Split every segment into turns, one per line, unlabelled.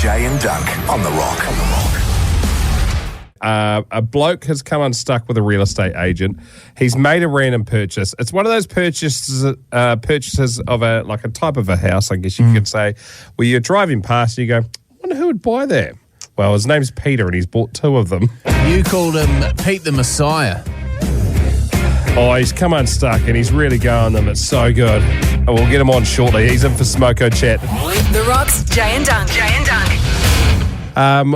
Jay and Dunk on The Rock.
A bloke has come unstuck with a real estate agent. He's made a random purchase. It's one of those purchases of a type of a house, I guess you could say, where you're driving past and you go, I wonder who would buy that. Well, his name's Peter and he's bought two of them.
You called him Pete the Messiah.
Oh, he's come unstuck and he's really going them. It's so good. And we'll get him on shortly. He's in for Smoko Chat.
The Rock's Jay and Dunk. Jay and Dunk.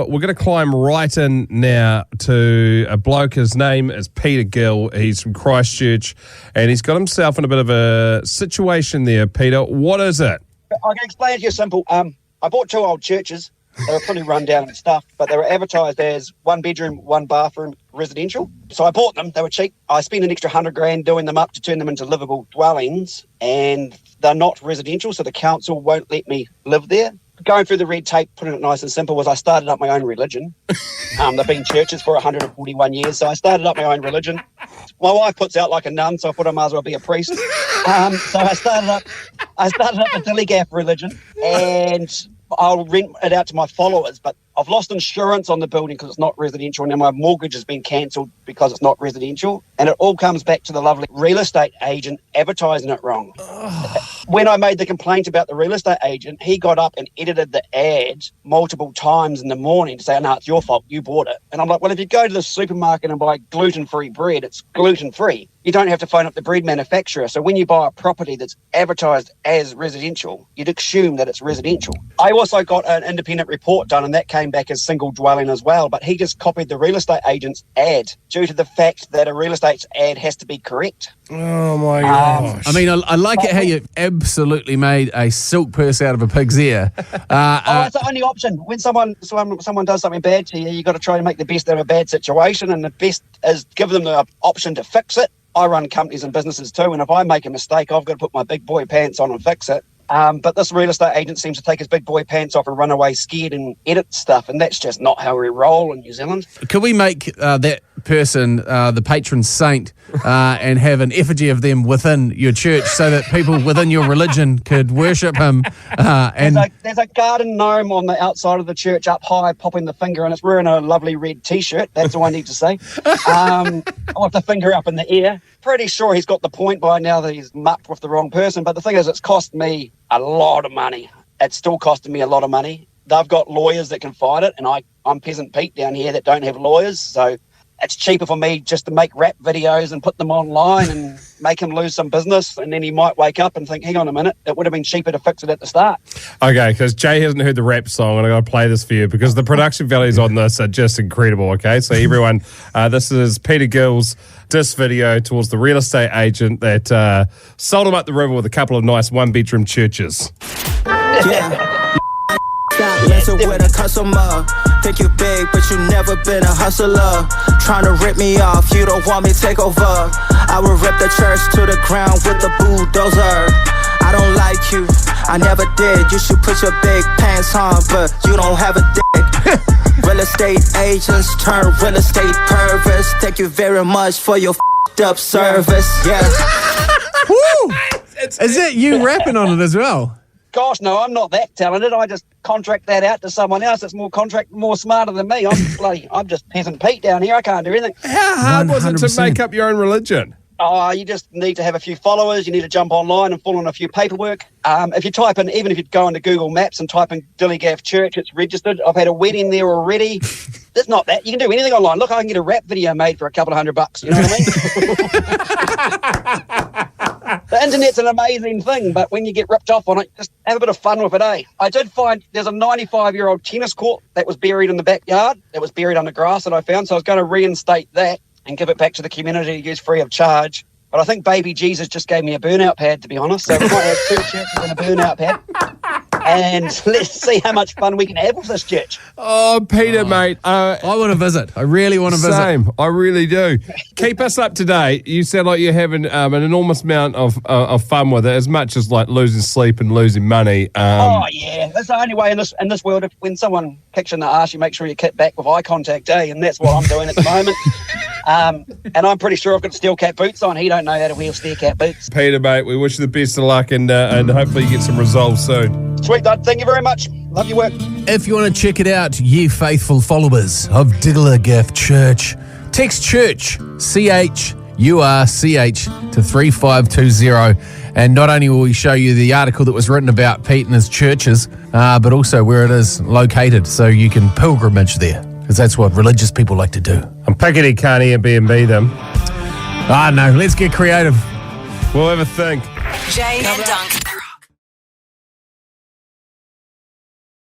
We're going to climb right in now to a bloke. His name is Peter Gill. He's from Christchurch, and he's got himself in a bit of a situation there. Peter, what is it?
I can explain it to you simple. I bought two old churches. They were pretty run down and stuff, but they were advertised as 1 bedroom, 1 bathroom residential. So I bought them. They were cheap. I spent an extra $100,000 doing them up to turn them into livable dwellings, and they're not residential, so the council won't let me live there. Going through the red tape, putting it nice and simple, was I started up my own religion. They've been churches for 141 years, so I started up my own religion. My wife puts out like a nun, so I thought I might as well be a priest. So I started up a DILLIGAF religion, and I'll rent it out to my followers, but I've lost insurance on the building because it's not residential, and now my mortgage has been cancelled because it's not residential, and it all comes back to the lovely real estate agent advertising it wrong. When I made the complaint about the real estate agent, he got up and edited the ad multiple times in the morning to say, no, it's your fault, you bought it. And I'm like, well, if you go to the supermarket and buy gluten-free bread, it's gluten-free. You don't have to phone up the bread manufacturer. So when you buy a property that's advertised as residential, you'd assume that it's residential. I also got an independent report done, and that came back as single dwelling as well, but he just copied the real estate agent's ad due to the fact that a real estate ad has to be correct.
Oh, my gosh.
I mean, I like it how you absolutely made a silk purse out of a pig's ear.
It's the only option. When someone does something bad to you, you got to try to make the best out of a bad situation, and the best is give them the option to fix it. I run companies and businesses too, and if I make a mistake, I've got to put my big boy pants on and fix it. But this real estate agent seems to take his big boy pants off and run away scared and edit stuff, and that's just not how we roll in New Zealand.
Could we make that person the patron saint and have an effigy of them within your church so that people within your religion could worship him?
There's a garden gnome on the outside of the church up high popping the finger, and it's wearing a lovely red T-shirt. That's all I need to say. I want the finger up in the air. Pretty sure he's got the point by now that he's mucked with the wrong person. But the thing is, it's cost me a lot of money. It's still costing me a lot of money. They've got lawyers that can fight it, and I'm Peasant Pete down here that don't have lawyers. So it's cheaper for me just to make rap videos and put them online and make him lose some business, and then he might wake up and think, hang on a minute, it would have been cheaper to fix it at the start.
Okay, because Jay hasn't heard the rap song, and I got to play this for you because the production values on this are just incredible, okay? So everyone, this is Peter Gill's diss video towards the real estate agent that sold him up the river with a couple of nice one-bedroom churches.
Yeah. Stop messing with a customer. Think you big, but you never been a hustler. Trying to rip me off, you don't want me to take over. I will rip the church to the ground with the bulldozer. I don't like you, I never did. You should put your big pants on, but you don't have a dick. Real estate agents turn real estate perverts. Thank you very much for your up service. Yeah.
Woo! Is it you rapping on it as well?
Gosh, no, I'm not that talented. I just contract that out to someone else that's more smarter than me. I'm just Peasant Pete down here. I can't do anything.
How hard was it to make up your own religion?
Oh, you just need to have a few followers. You need to jump online and fill in a few paperwork. If you type in, even if you go into Google Maps and type in DILLIGAF Church, it's registered. I've had a wedding there already. It's not that. You can do anything online. Look, I can get a rap video made for a couple of $100. You know what I mean? The internet's an amazing thing, but when you get ripped off on it, just have a bit of fun with it, eh? I did find there's a 95-year-old tennis court that was buried in the backyard. That was buried under grass that I found, so I was going to reinstate that and give it back to the community to use free of charge. But I think baby Jesus just gave me a burnout pad, to be honest. So we might have two churches and a burnout pad. And let's see how much fun we can have with this church.
Oh, Peter, mate.
I want to visit. I really want to visit.
Same. I really do. Keep us up to date. You sound like you're having an enormous amount of fun with it, as much as like losing sleep and losing money.
Oh, yeah. That's the only way in this world. When someone kicks you in the arse, you make sure you kick back with eye contact, eh? And that's what I'm doing at the moment. And I'm pretty sure I've got steel cap boots on. He don't know how to wheel steel cap boots.
Peter, mate, we wish you the best of luck and hopefully you get some resolve soon.
Sweet, bud. Thank you very much. Love your work.
If you want to check it out, ye faithful followers of DILLIGAF Church, text church, CHURCH, to 3520. And not only will we show you the article that was written about Pete and his churches, but also where it is located so you can pilgrimage there, because that's what religious people like to do.
I'm picking he can't Airbnb them.
No, let's get creative.
We'll have a think.
Jay and Dunk.